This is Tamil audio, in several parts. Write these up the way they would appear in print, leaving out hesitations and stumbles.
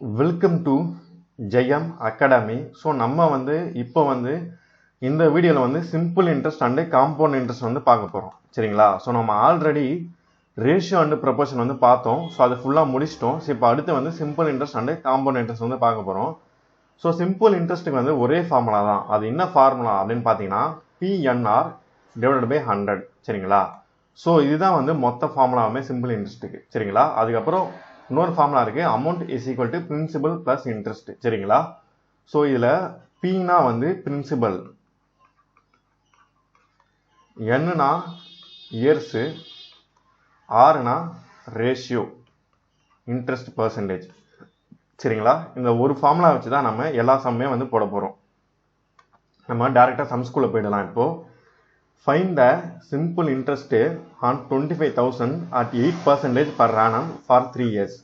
Welcome to Jayam academy. So நம்ம இப்போ இந்த வீடியோவில் simple interest and compound interest பார்க்க போகிறோம். சரிங்களா? ஸோ நம்ம ஆல்ரெடி ரேஷியோ அண்டு ப்ரொபோர்ஷன் பார்த்தோம். ஸோ அது ஃபுல்லாக முடிச்சிட்டோம். ஸோ இப்போ அடுத்து simple interest and compound interest பார்க்க போகிறோம். ஸோ சிம்பிள் இன்ட்ரெஸ்ட்டுக்கு ஒரே ஃபார்முலா தான். அது என்ன ஃபார்முலா அப்படின்னு பார்த்தீங்கன்னா பிஎன்ஆர் டிவைடட் பை 100. சரிங்களா? ஸோ இதுதான் மொத்த ஃபார்முலாவுமே சிம்பிள் இன்ட்ரெஸ்ட்டுக்கு. சரிங்களா? அதுக்கப்புறம் இன்னொரு ஃபார்முலா இருக்கு, amount is equal to principal plus interest. சரிங்களா? ஸோ இதுல பினா பிரின்சிபல், என்னன்னா இயர்ஸ், ஆர்னா ரேஷியோ, இன்ட்ரெஸ்ட் பர்சன்டேஜ். சரிங்களா? இந்த ஒரு ஃபார்முலா வச்சு தான் நம்ம எல்லா சம்மே போட போறோம். நம்ம டைரக்டா சம்ஸ்குள்ள போயிடலாம். இப்போ find the simple interest on 25,000 at 8% per annum for 3 years.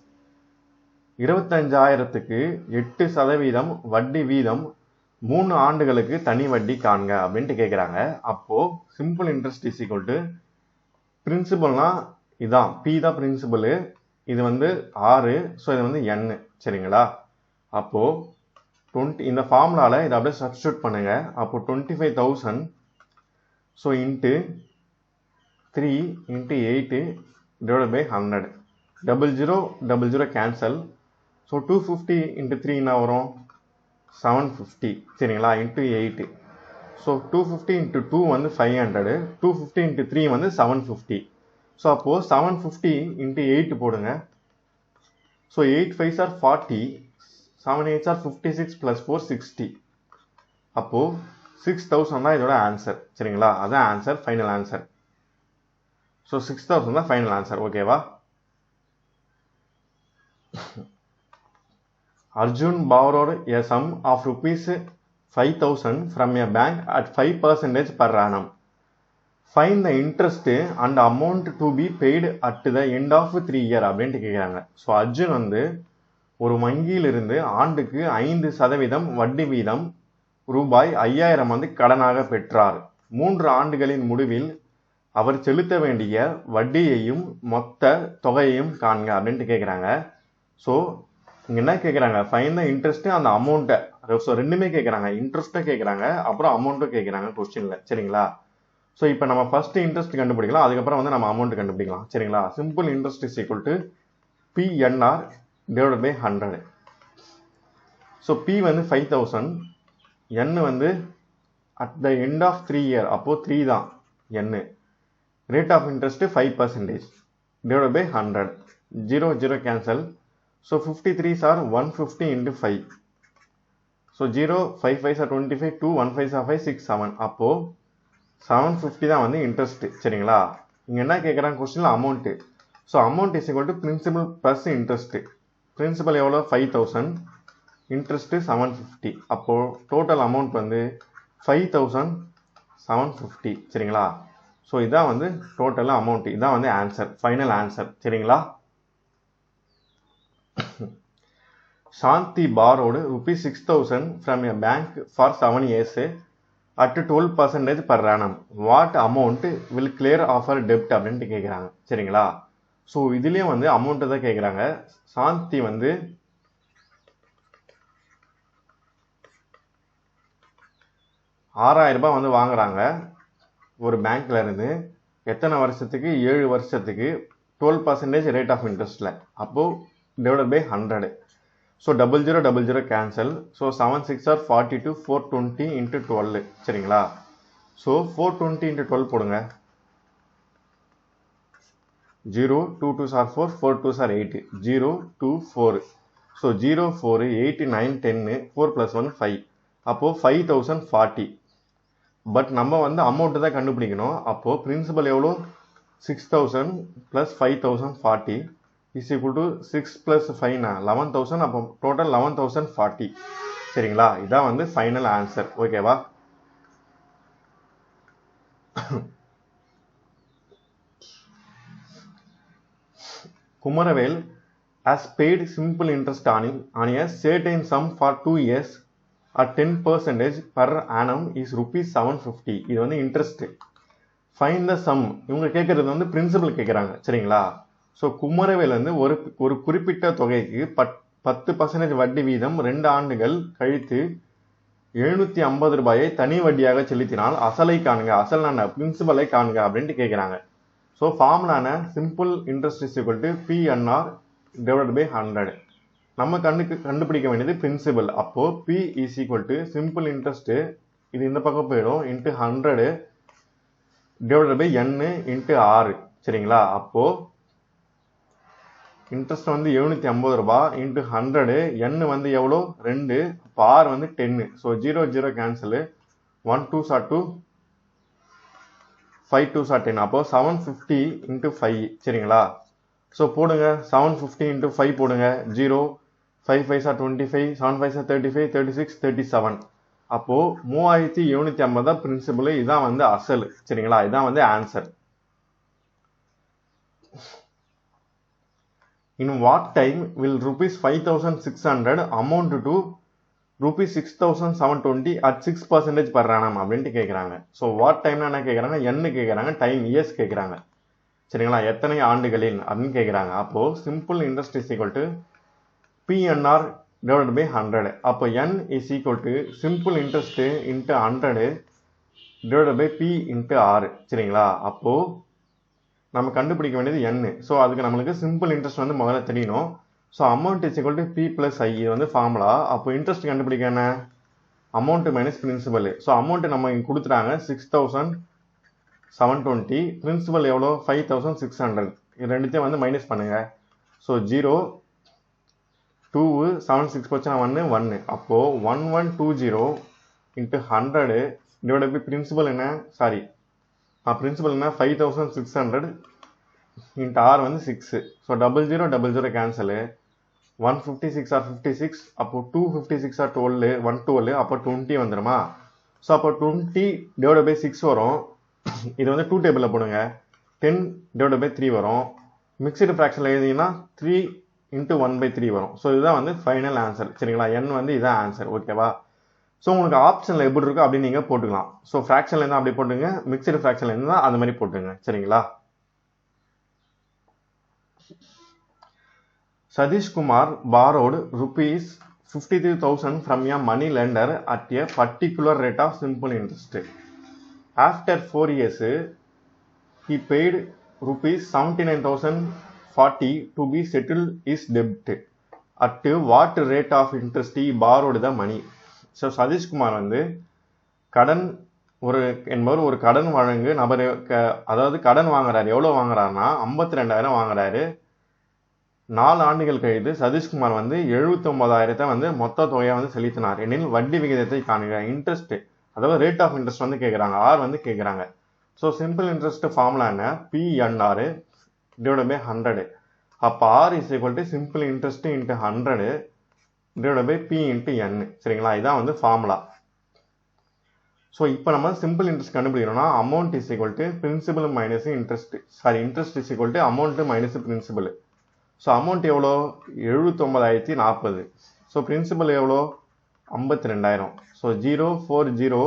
25,000க்கு 8% வட்டி வீதம் 3 ஆண்டுகளுக்கு தனி வட்டி காண்க அப்படின்ட்டு கேட்குறாங்க. அப்போ simple interest is equal to பிரின்சிபல்னா இதான், பி தான் பிரின்சிபல், இது ஆறு, ஸோ இது என். சரிங்களா? அப்போ 20 இந்த ஃபார்முலால இதை அப்படியே சப்ஸ்டியூட் பண்ணுங்க. அப்போ 25,000 so into 3 into 8 divided by 100. 00 cancel. So 250 into 3 என்ன வரும்? 750. சரிங்களா? into 8. So 250 into 2 500. 250 into 3 750. So அப்போ 750 into 8 போடுங்க. So 8 5s are 40. 7 8s are 56 plus 4 60. அப்போ 6,000 தான் இதோட ஆன்சர். சரிங்களா? அதான் ஆன்சர், ஃபைனல் ஆன்சர். ஸோ 6,000 தான் ஃபைனல் ஆன்சர். ஓகேவா? Arjun borrowed a sum of rupees 5,000 from a bank at 5% per annum. Find the interest and amount to be paid at the end of 3 years அப்படின்ட்டு கேட்குறாங்க. ஸோ அர்ஜுன் ஒரு வங்கியிலிருந்து ஆண்டுக்கு 5% வட்டி வீதம் ரூபாய் 5,000 கடனாக பெற்றார். 3 ஆண்டுகளின் முடிவில் அவர் செலுத்த வேண்டிய வட்டியையும் மொத்த தொகையையும் காண்க அப்படின்ட்டு கேட்குறாங்க. ஸோ இங்க என்ன கேட்குறாங்க? ஃபைண்ட் த இன்ட்ரெஸ்ட் அந்த அமௌண்ட்டை. ஸோ ரெண்டுமே கேட்குறாங்க, இன்ட்ரெஸ்ட்டும் கேட்குறாங்க, அப்புறம் அமௌண்ட்டும் கேட்குறாங்க கொஸ்டின்ல. சரிங்களா? ஸோ இப்போ நம்ம ஃபர்ஸ்ட் இன்ட்ரெஸ்ட் கண்டுபிடிக்கலாம், அதுக்கப்புறம் நம்ம அமௌண்ட் கண்டுபிடிக்கலாம். சரிங்களா? Simple interest is equal to PNR divided by 100. So P 5,000, n at the end of 3 year, அப்போ 3 தான் n. rate of interest 5% divided by 100. 0 0 cancel. So 53s are 150 into 5. So 0 5 5s are 25, 2 1 5s are 5 6 7. அப்போ 750 தான் இன்ட்ரெஸ்ட். சரிங்களா? இங்க என்ன கேட்குறாங்க கொஸ்டின்ல? Amount. So amount is equal to principal plus interest. Principal எவ்வளோ? 5,000, இன்ட்ரெஸ்ட் 750. அப்போ டோட்டல் அமௌண்ட் 5,750. சரிங்களா? ஸோ இதான் டோட்டல் அமௌண்ட், இதான் ஆன்சர், ஃபைனல் ஆன்சர். சரிங்களா? சாந்தி borrowed rupees 6,000 from a bank for 7 years at 12% per annum. What amount will clear of her debt அப்படின்ட்டு கேட்குறாங்க. சரிங்களா? ஸோ இதுலேயும் அமௌண்ட் தான் கேட்குறாங்க. சாந்தி 6,000 ரூபாய் வாங்குறாங்க ஒரு பேங்க்ல இருந்து. எத்தனை வருஷத்துக்கு? 7 வருஷத்துக்கு, 12% ரேட் ஆஃப் இன்ட்ரெஸ்ட்ல. அப்போ divided by 100. So 00 cancel. So 7 6 are 42, 420 into 12. சரிங்களா? ஸோ 420 into 12 போடுங்க. 0 2 2s are 4, 4 2s are 8. 0 2 4. So 0 4 8 9 10, 4 plus 1 5. அப்போ 5,040. பட் நம்ம அமௌண்ட் தான் கண்டுபிடிக்கணும். அப்போ பிரின்சிபல் எவ்வளோ? 6,000 plus 5,040 is equal to 6 plus 5 11,000. அப்போ டோட்டல் 11,040. சரிங்களா? இதான் ஃபைனல் ஆன்சர். ஓகேவா? Kumaravel has paid simple interest on a certain sum for 2 years at 10% per annum is rupees 750. இது இன்ட்ரெஸ்ட். Find the some. இவங்க கேட்கறது பிரின்சிபல் கேட்குறாங்க. சரிங்களா? ஸோ குமரவேல் ஒரு குறிப்பிட்ட தொகைக்கு 10% வட்டி வீதம் 2 ஆண்டுகள் கழித்து 750 ரூபாயை தனி வட்டியாக செலுத்தினால் அசலை காணுங்க, அசல் பிரின்சிபலை காணுங்க அப்படின்ட்டு கேட்குறாங்க. ஸோ ஃபார்முலான simple interest is equal to PNR divided by 100. நம்ம கண்டுபிடிக்க வேண்டியது பிரின்சிபல். அப்போ P is equal to simple interest, இது இந்த பக்கம் போயிடும், into 100 divided by N into R. சரிங்களா? அப்போ இன்ட்ரெஸ்ட் வந்து 750 ரூபாய் இன்ட்டு 100, N வந்து எவ்வளோ 2, அப்போ R வந்து 10. So 0 0 cancel, 1 2s are 2, 5 2s are 10. அப்போ 750 இன்ட்டு 5. சரிங்களா? ஸோ போடுங்க, 750 இன்ட்டு 5 போடுங்க, 0 5 5s are 25, 7 5s are 35, 36 37. அப்போ 3750 தான் பிரின்சிபல், இதான் வந்து அசல். சரிங்களா? இதான் வந்து answer. In what time will rupees 5600 amount to rupees 6720 at 6% per annum அப்படின்ட்டு கேட்குறாங்க. ஸோ வாட் டைம்னா என்ன கேட்குறாங்க, என்ன கேட்குறாங்க, டைம் இயர்ஸ் கேட்குறாங்க. சரிங்களா? எத்தனை ஆண்டுகளில் அப்படின்னு கேட்குறாங்க. அப்போ simple interest is equal to PNR divided by 100. அப்போ N is equal to simple interest into 100 divided by P into R. சரிங்களா? அப்போ நம்ம கண்டுபிடிக்க வேண்டியது N. ஸோ அதுக்கு நம்மளுக்கு சிம்பிள் இன்ட்ரெஸ்ட் வந்து முதல்ல தெரியணும். So amount is equal to P + I, இது வந்து ஃபார்முலா. அப்போ இன்ட்ரெஸ்ட் கண்டுபிடிக்க என்ன, amount minus principal. So amount நம்ம இங்கே கொடுத்துட்டாங்க 6720, பிரின்சிபல் எவ்வளோ 5600. இது ரெண்டுத்தையும் வந்து மைனஸ் பண்ணுங்க. ஸோ 0 2 7 6 போச்சுன்னா 1 1. அப்போது 1120 இன்ட்டு 100 டிவைட் பை பிரின்சிபல் என்ன, சாரி பிரின்சிபல் என்ன 5600 இன்ட்டு R வந்து 6. So 00 00 cancel, 156 R 56. அப்போ 256 ஆர் 12, 112. அப்போ 20 வந்துடுமா? ஸோ அப்போ 20 டிவைட் பை 6 வரும். இது வந்து 2 டேபிளில் போடுங்க, 10 டிவைட் பை 3 வரும். மிக்சடு ஃப்ராக்ஷனில் எழுதிங்கன்னா 3 இன்ட்டு 1/3 வரும். ஸோ இதுதான் வந்து ஃபைனல் ஆன்சர். சரிங்களா? N வந்து இதுதான் ஆன்சர். ஓகேவா? ஸோ உங்களுக்கு ஆப்ஷனில் எப்படி இருக்கோ அப்படி நீங்கள் போட்டுக்கலாம். ஸோ ஃப்ராக்ஷனில் இருந்தால் அப்படி போட்டுங்க, மிக்சடு ஃப்ராக்ஷனில் இருந்தால் அந்த மாதிரி போட்டுங்க. சரிங்களா? Sadish Kumar borrowed rupees 53,000 from a money lender at a particular rate of simple interest. After 4 years, he paid rupees 79,040 to be settled his debt. At what rate of interest he borrowed the money? So Satishkumar வந்து என்பவர் ஒரு கடன் வழங்கு நபர், அதாவது கடன் வாங்குறாரு. எவ்வளோ வாங்குறாருன்னா 52,000 வாங்குறாரு. 4 ஆண்டுகள் கழித்து சதீஷ்குமார் வந்து 79,000 வந்து மொத்த தொகையை வந்து செலுத்தினார் எனில் வட்டி விகிதத்தை காணுங்க. இன்ட்ரெஸ்ட், அதாவது ரேட் ஆஃப் இன்ட்ரெஸ்ட் வந்து கேட்குறாங்க, R வந்து கேட்குறாங்க. ஸோ சிம்பிள் இன்ட்ரெஸ்ட் ஃபார்முலா என்ன, PNR டிவைட் பை 100. அப்போ R is equal to simple interest into 100 divide by P into N. சரிங்களா? இதான் வந்து ஃபார்முலா. ஸோ இப்போ நம்ம சிம்பிள் இன்ட்ரெஸ்ட் கண்டுபிடிக்கணும்னா amount is equal to principal minus interest, sorry interest is equal to amount minus principal. So amount எவ்வளோ 79,040. ஸோ பிரின்சிபல் எவ்வளோ 52,000. ஸோ 0 4 0.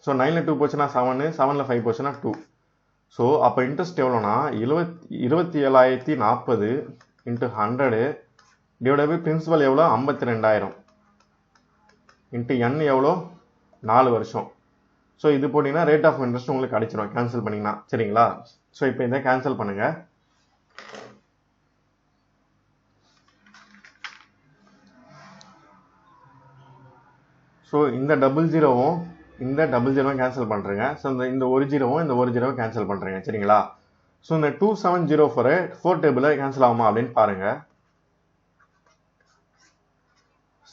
ஸோ 9ல் 2 போச்சுன்னா 7, 7ல் 5 போச்சுன்னா 2. ஸோ அப்போ இன்ட்ரெஸ்ட் எவ்வளோனா 27,040 இன்ட்டு 100 டிவைட் பை பிரின்சிபல் எவ்வளோ 52,000 இன்ட்டு N எவ்வளோ 4 வருஷம். ஸோ இது போட்டிங்கன்னா ரேட் ஆஃப் இன்ட்ரெஸ்ட் உங்களுக்கு கிடைச்சிடும் கேன்சல் பண்ணிங்கன்னா. சரிங்களா? ஸோ இப்போ இதை கேன்சல் பண்ணுங்கள். ஸோ இந்த 00வும் இந்த 00வும் கேன்சல் பண்ணுறேங்க. ஸோ இந்த 1 0வும் இந்த 1 0வும் கேன்சல் பண்ணுறேங்க. சரிங்களா? ஸோ இந்த 2704 4 டேபிளில் கேன்சல் ஆகுமா அப்படின்னு பாருங்கள்.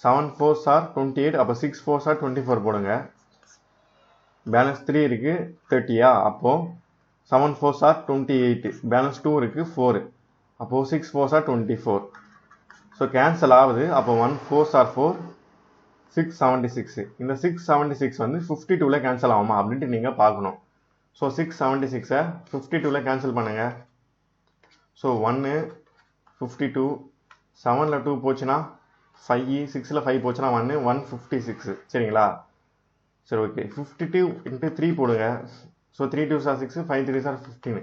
7 4s are 28. அப்போ 6 4s are 24 போடுங்க. பேலன்ஸ் 3 இருக்குது 30யா? அப்போது 7 4s are 28. பேலன்ஸ் 2 இருக்குது 4. அப்போது 6 4s are 24. ஸோ கேன்சல் ஆகுது. அப்போ 1 4s are 4, 676. இந்த 676 வந்து 52ல் கேன்சல் ஆகுமா அப்படின்ட்டு நீங்கள் பார்க்கணும். ஸோ 676 52ல் கேன்சல் பண்ணுங்கள். ஸோ 1 52, 7ல் 2 போச்சுன்னா 5, 6ல் 5 போச்சுன்னா 1 156. சரிங்களா? சரி ஓகே. 52 இன்ட்டு 3 போடுங்க. So 3 2s are 6, 5 3s are 15.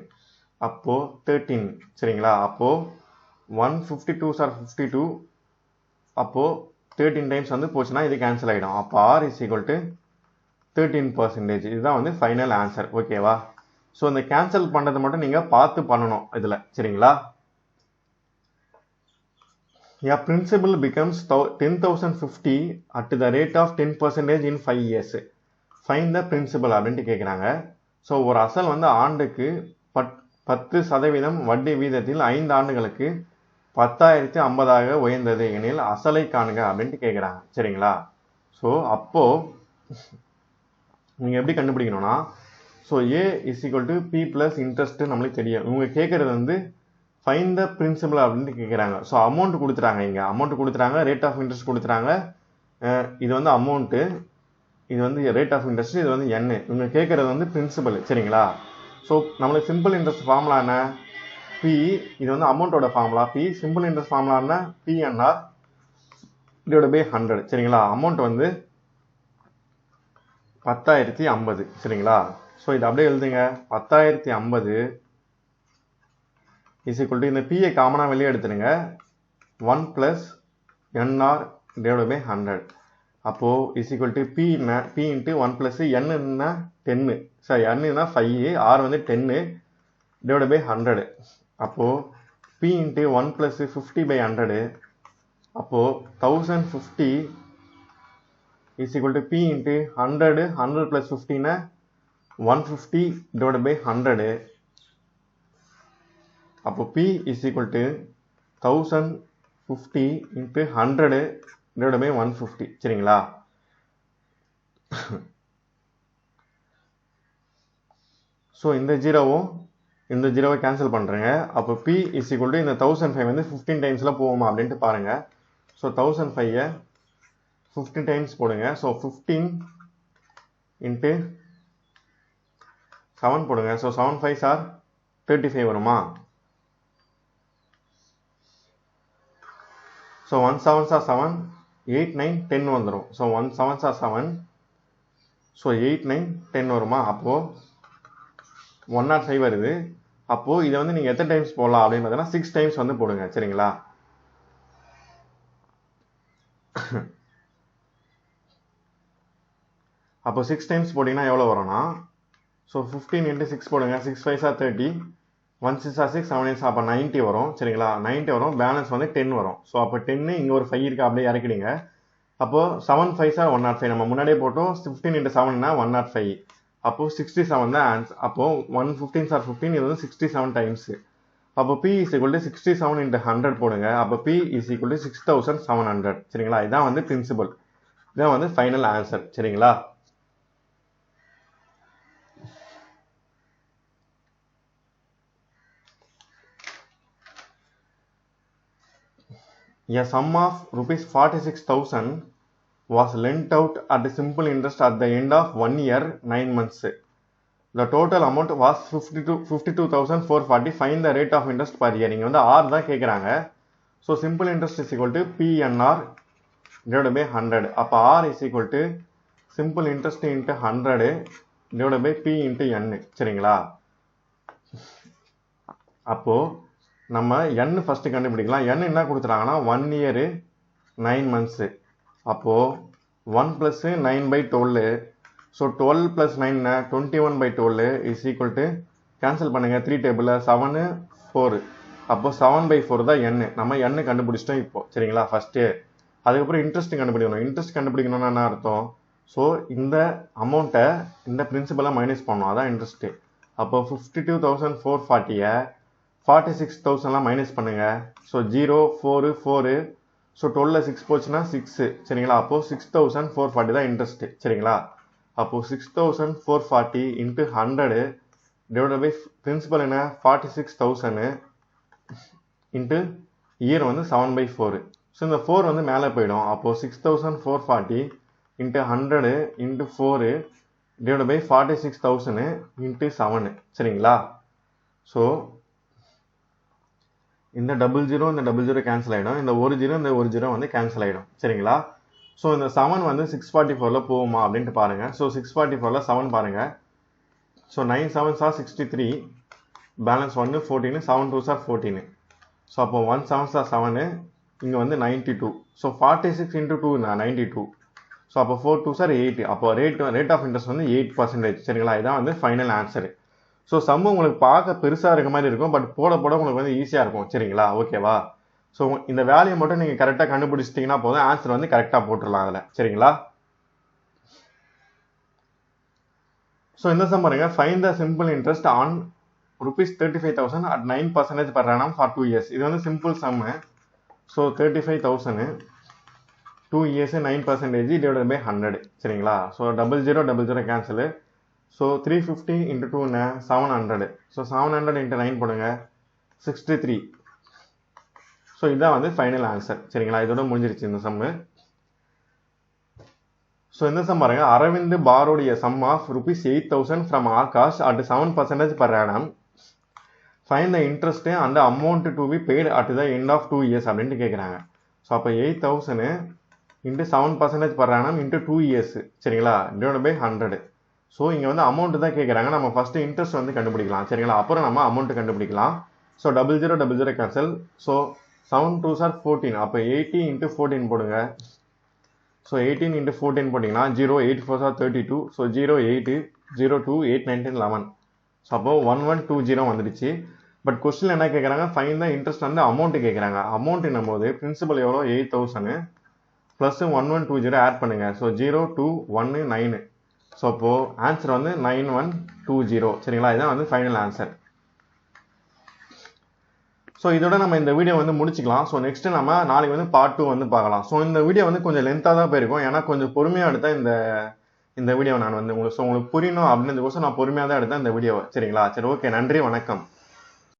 அப்போது 13. சரிங்களா? அப்போது 152s are 52, அப்போது 13 டைம்ஸ் வந்து போச்சுன்னா இது கேன்சல் ஆகிடும். அப்போ ஆர் இஸ் ஈக்குவல் டு 13%. இதுதான் வந்து ஃபைனல் ஆன்சர். ஓகேவா? ஸோ இந்த கேன்சல் பண்ணுறது மட்டும் நீங்கள் பார்த்து பண்ணணும் இதில். சரிங்களா? A principal becomes 10,050 at the rate of 10% in 5 years. Find the principal அப்படின்ட்டு கேட்குறாங்க. ஸோ ஒரு அசல் வந்து ஆண்டுக்கு 10% வட்டி வீதத்தில் 5 ஆண்டுகளுக்கு 10,050 உயர்ந்தது எனில் அசலை காணுங்க அப்படின்ட்டு கேட்குறாங்க. சரிங்களா? ஸோ அப்போது நீங்கள் எப்படி கண்டுபிடிக்கணும்னா, so A is equal to P plus interest நம்மளுக்கு தெரியும். இவங்க கேட்குறது வந்து ஃபைன் த பிரின்சிபல் அப்படின்ட்டு கேட்குறாங்க. ஸோ அமௌண்ட் கொடுத்துறாங்க, இங்கே அமௌண்ட் கொடுத்துறாங்க, ரேட் ஆஃப் இன்ட்ரெஸ்ட் கொடுத்துறாங்க. இது வந்து அமௌண்ட்டு, இது வந்து ரேட் ஆஃப் இன்ட்ரெஸ்ட், இது வந்து என். இவங்க கேட்குறது வந்து பிரின்சிபல். சரிங்களா? ஸோ நம்மளுக்கு சிம்பிள் இன்ட்ரெஸ்ட் ஃபார்முலா என்ன? பி. இது வந்து அமௌண்ட்டோட formula P. Simple interest formula என்ன? PNR divide by 100. சரிங்களா? அமௌண்ட் வந்து 10,050. சரிங்களா? ஸோ இது அப்படியே எழுதுங்க. 10,050 இஸ் ஈக்குவல் டு, இந்த பிஏ காமனாக வெளியே எடுத்துடுங்க, 1 + என்ஆர் டிவைட் பை 100. அப்போது இஸ் ஈக்குவல் டு பி என்ன? பி இன்ட்டு 1 + என்னன்னா 10. சாரி, என்னன்னா 5, ஆர் வந்து 10 டிவைட் பை 100. அப்போது பி இன்ட்டு 1 + 50/100. அப்போது 1050 is equal to P into 100. 100 + 50 150 divide by 100. அப்போ P is equal to 1050 into 100 divide by 150. சரிங்களா? ஸோ இந்த ஜீரோவும் இந்த ஜீரோவை கேன்சல் பண்ணுறேங்க. அப்போ P இஸ் ஈக்குவல் டு, இந்த 1005 வந்து 15 டைம்ஸில் போகுமா அப்படின்ட்டு பாருங்கள். ஸோ 1005 15 டைம்ஸ் போடுங்க. ஸோ 15 இன்ட்டு 7 போடுங்க. ஸோ 7 5 ஆர் 35 வருமா? ஸோ 1 7s are 7, 8 9 10 வந்துடும். ஸோ 1 7s are 7, ஸோ 8 9 10 வருமா? அப்போது 105 வருது. அப்போது இதை வந்து நீங்கள் எத்தனை டைம்ஸ் போடலாம் அப்படின்னு பார்த்தீங்கன்னா 6 டைம்ஸ் வந்து போடுங்க. சரிங்களா? அப்போ 6 டைம்ஸ் போட்டிங்கன்னா எவ்வளோ வரும்னா, ஸோ 15 இன்ட்டு 6 போடுங்க. 6 5s are 30, 1 6 are 6, 7 8 அப்போ 90 வரும். சரிங்களா? 90 வரும். பேலன்ஸ் வந்து 10 வரும். ஸோ அப்போ 10 இங்கே ஒரு 5 இருக்குது, அப்படியே இறக்கிடுங்க. அப்போது 7 5s are 105. நம்ம முன்னாடியே போட்டோம். 15 இன்ட்டு 7னா 105. அப்போது 67 தான் ஆன்சர். அப்போது 1 15s are 15, இது வந்து 67 டைம்ஸு. அப்போ P is equal to 67 into 100 போடுங்க. அப்போ P இஸ் ஈக்குவல் டு 6700. சரிங்களா? இதான் வந்து பிரின்சிபல். இதான் வந்து ஃபைனல் ஆன்சர். சரிங்களா? A sum of rupees 46,000 was lent out at simple interest at the end of 1 year 9 months. The total amount was 52,440. Find the rate of interest per year. இங்கே வந்து R தான் கேட்குறாங்க. So simple interest is equal to PNR divide by 100. அப்போ R is equal to simple interest into 100 divide by P into N. சரிங்களா? அப்போது நம்ம n ஃபஸ்ட்டு கண்டுபிடிக்கலாம். n என்ன கொடுத்துறாங்கன்னா 1 year 9 months. அப்போது 1 + 9/12. So 12 + 9 21/12 is equal to, cancel பண்ணுங்கள் 3 டேபிளில், 7 4. அப்போது 7/4 தான் n. நம்ம n கண்டுபிடிச்சிட்டோம் இப்போ. சரிங்களா? ஃபஸ்ட்டு அதுக்கப்புறம் இன்ட்ரெஸ்ட் கண்டுபிடிக்கணும். இன்ட்ரெஸ்ட் கண்டுபிடிக்கணும்னா என்ன அர்த்தம்? ஸோ இந்த அமௌண்ட்டை இந்த பிரின்சிபலை மைனஸ் பண்ணணும், அதான் இன்ட்ரெஸ்ட்டு. அப்போது 52,440 46,000 மைனஸ் பண்ணுங்க. ஸோ 0 4 4. ஸோ 12 6 போச்சுன்னா 6. சரிங்களா? அப்போது 6,440 தான் இன்ட்ரெஸ்ட்டு. சரிங்களா? அப்போது 6,440 இன்ட்டு 100 டிவைட் பை பிரின்சிபல் என்ன 46,000 இன்ட்டு இயர் வந்து 7/4. ஸோ இந்த 4 வந்து மேலே போயிடும். அப்போது 6,440 into 100 into 4 divide by 46,000 into 7. சரிங்களா? ஸோ இந்த டபுள் ஜீரோ இந்த டபுள் ஜீரோ கேன்சல் ஆகிடும். இந்த ஒரு ஜீரோ இந்த ஒரு ஜீரோ வந்து கேன்சல் ஆகிடும். சரிங்களா? ஸோ இந்த 7 வந்து 644 போகுமா அப்படின்ட்டு பாருங்கள். ஸோ 644 7 பாருங்கள். So 9 7s are 63, balance 1 14, 7 2s are 14. So அப்போ 1 7s are 7, இங்கே வந்து 92. So 46 into 2 92. ஸோ அப்போ 4 2 சார் 8. அப்போ ரேட் ஆஃப் இன்ட்ரெஸ்ட் வந்து 8%. சரிங்களா, இதான் வந்து ஃபைனல் ஆன்சரு. ஸோ சம் உங்களுக்கு பார்க்க பெருசாக இருக்க மாதிரி இருக்கும், பட் போட உங்களுக்கு வந்து ஈஸியாக இருக்கும். சரிங்களா, ஓகேவா? ஸோ இந்த வேல்யூ மட்டும் நீங்கள் கரெக்டாக கண்டுபிடிச்சிட்டிங்கன்னா போதும், ஆன்சர் வந்து கரெக்டாக போட்டுடலாம் அதில். சரிங்களா, ஸோ இந்த சம் பாருங்க, find the simple interest on ₹35,000 at 9% per annum for 2 years. இது வந்து simple sum. So 35,000 2 years 9% divided by 100. சரிங்களா, so 0000 cancel. So 350 into 2 700. So 700 into 9 போடுங்க 63. ஸோ இதான் வந்து ஃபைனல் ஆன்சர். சரிங்களா, இதோட முடிஞ்சிருச்சு இந்த சம்மு. ஸோ இந்த சம் பாருங்க, Aravind borrowed a sum of ₹8,000 from Akash at 7% per annum. Find the interest and the amount to be paid at the end of 2 years அப்படின்ட்டு கேட்குறாங்க. ஸோ அப்போ 8,000 into 7% per annum into 2 years. சரிங்களா, divided by 100. ஸோ இங்கே வந்து அமௌண்ட் தான் கேட்குறாங்க. நம்ம ஃபஸ்ட்டு இன்ட்ரெஸ்ட் வந்து கண்டுபிடிக்கலாம். சரிங்களா, அப்புறம் நம்ம அமௌண்ட் கண்டுபிடிக்கலாம். So 0000 cancel. So 7 2s are 14. அப்போ 80 into 14 போடுங்க. ஸோ 18 into 14 போட்டிங்கன்னா 0 8 4s are 32. ஸோ 0 8 0 2 8 19 11. ஸோ அப்போ 1120 வந்துடுச்சு. பட் கொஸ்டின் என்ன கேட்குறாங்க, ஃபைன் தான் இன்ட்ரெஸ்ட் வந்து அமௌண்ட் கேட்குறாங்க. அமௌண்ட் என்னும் போது பிரின்சிபல் எவ்வளோ 8,000 ப்ளஸ் 1120 ஆட் பண்ணுங்க. ஸோ 0 2 1 9. ஸோ அப்போது ஆன்சர் வந்து 9120. சரிங்களா, இதுதான் வந்து ஃபைனல் ஆன்சர். ஸோ இதோட நம்ம இந்த வீடியோ வந்து முடிச்சுக்கலாம். ஸோ நெக்ஸ்ட் நம்ம நாளைக்கு வந்து பார்ட் 2 வந்து பார்க்கலாம். ஸோ இந்த வீடியோ வந்து கொஞ்சம் லென்த்தாக தான் போயிருக்கும், ஏன்னா கொஞ்சம் பொறுமையாக எடுத்தேன் இந்த வீடியோ நான் வந்து உங்களுக்கு புரியணும் அப்படின்றதுக்கோசம் நான் பொறுமையாக தான் எடுத்தேன் இந்த வீடியோவை. சரிங்களா, சரி, ஓகே, நன்றி, வணக்கம்.